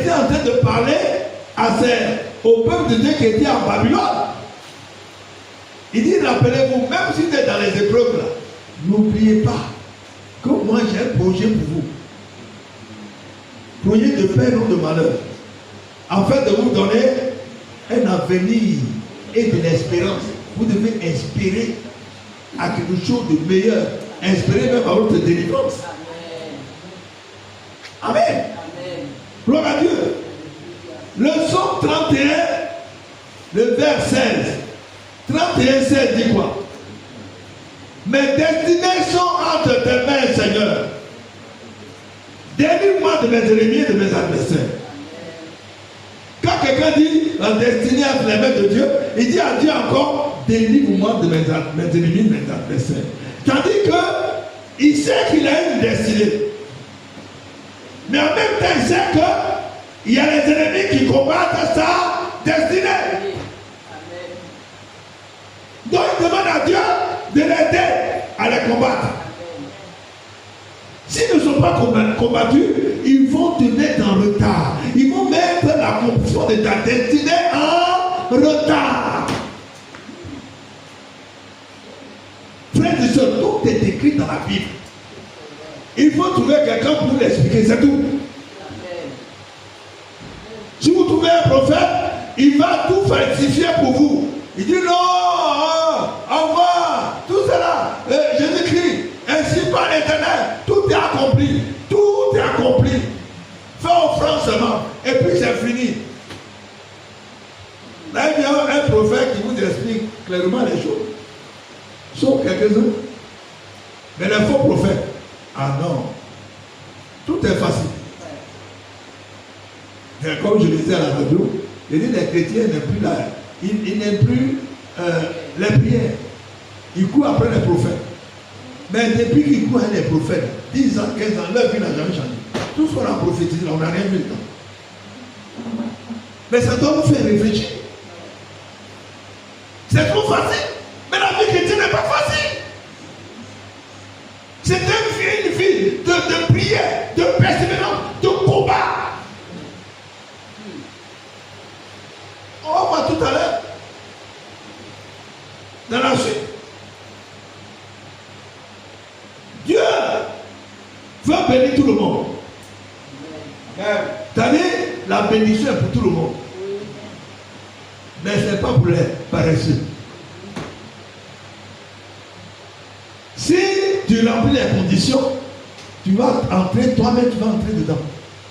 était en train de parler au peuple de Dieu qui était en Babylone. Il dit, rappelez-vous, même si vous êtes dans les épreuves là, n'oubliez pas que moi j'ai un projet pour vous. Projet de paix, non de malheur. Afin de vous donner un avenir et de l'espérance. Vous devez espérer à quelque chose de meilleur. Espérer même à votre délivrance. Amen. Amen. Gloire à Dieu. Le psaume 31, le verset 16. 31, 16 dit quoi? Mes destinées sont entre tes mains, Seigneur. Délivre-moi de mes ennemis et de mes adversaires. Quand quelqu'un dit la destinée entre les mains de Dieu, il dit à Dieu encore, délivre-moi de mes ennemis et de mes adversaires. Tandis qu'il sait qu'il a une destinée. Mais en même temps, il sait qu'il y a les ennemis qui combattent sa destinée. Donc il demande à Dieu de l'aider à les combattre. S'ils ne sont pas combattus, ils vont te mettre en retard. Ils vont mettre la compétition de ta destinée en retard. Frères et sœurs, tout est écrit dans la Bible. Il faut trouver quelqu'un pour l'expliquer, c'est tout. Si vous trouvez un prophète, il va tout falsifier pour vous. Il dit non, au revoir, tout cela, Jésus-Christ, ainsi par l'Éternel, tout est accompli, tout est accompli. Fais offrande seulement, et puis c'est fini. Là, il y a un prophète qui vous explique clairement les choses. Sauf quelques-uns. Mais les faux prophètes, ah non, tout est facile. Et comme je le disais à la radio, il dit les chrétiens n'aiment plus là. Ils n'aiment plus les prières. Ils courent après les prophètes. Mais depuis qu'ils courent après les prophètes, 10 ans, 15 ans, leur vie n'a jamais changé. Tout ce qu'on a prophétisé, on n'a rien vu. Mais ça doit vous faire réfléchir. C'est trop facile. Mais la vie chrétienne n'est pas facile. C'est une vie de prière, de persévérance, de combat. On va voir tout à l'heure. Dans la suite. Dieu veut bénir tout le monde. C'est-à-dire, la bénédiction est pour tout le monde. Mais ce n'est pas pour les paresseux. Si tu remplis les conditions, tu vas entrer, toi-même tu vas entrer dedans.